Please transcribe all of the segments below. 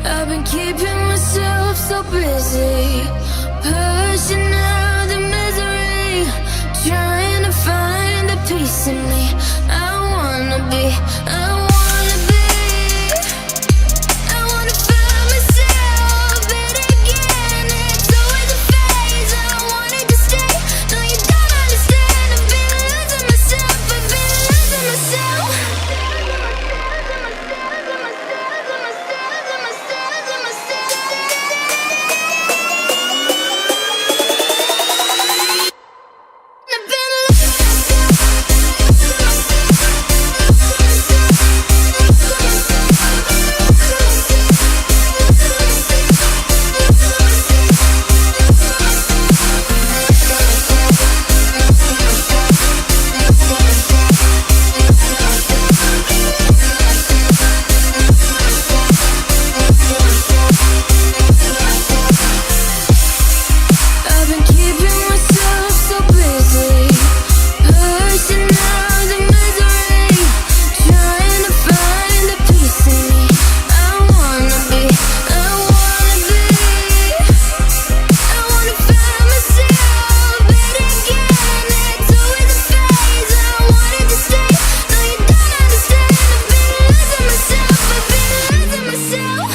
I've been keeping myself so busy, pushing out the misery, trying to find the peace in me. I wanna be, I wanna be, I wanna find myself, but again, it's always a phase. I wanted to stay, no you don't understand. I've been losing myself, I've been losing myself. I've been keeping myself so busy, pushing out the misery, trying to find the peace in me. I wanna be, I wanna be, I wanna find myself, but again, it's always a phase. I wanted to stay, no you don't understand. I've been losing myself, I've been losing myself.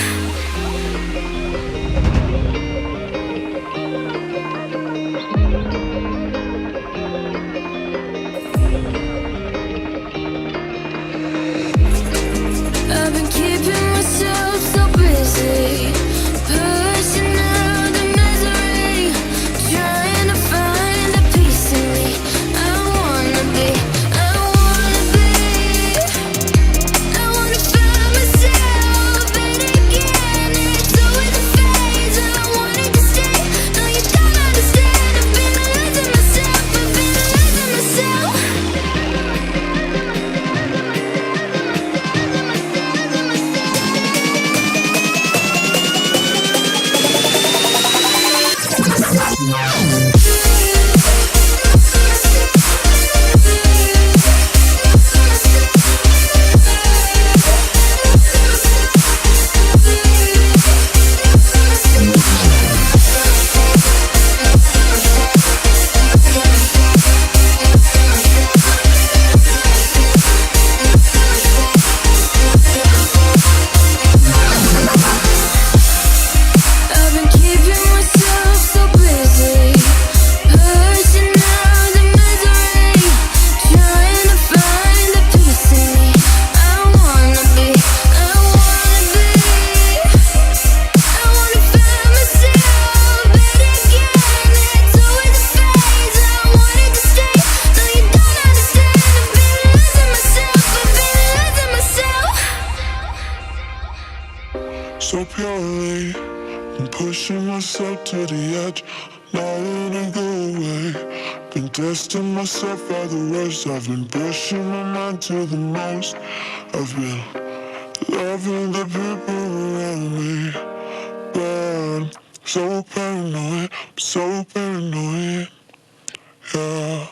I've been keeping myself so busy, pushing out the misery, trying to find the peace in me. I wanna be, I wanna be, I wanna find myself, but again, it's always a phase. I wanted to stay, no you don't understand. I've been losing myself, I've been losing myself. I've been keeping myself so busy, pushing out the misery, trying to find the peace in me. I wanna be, I wanna be, I wanna find myself, but again, it's always a phase. I wanted to stay, no you don't understand. I've been losing myself, I've been losing myself. So purely, I'm pushing myself to the edge, not letting go away. Been testing myself by the worst. I've been pushing my mind to the most. I've been loving the people around me, but I'm so paranoid, I'm so paranoid, yeah.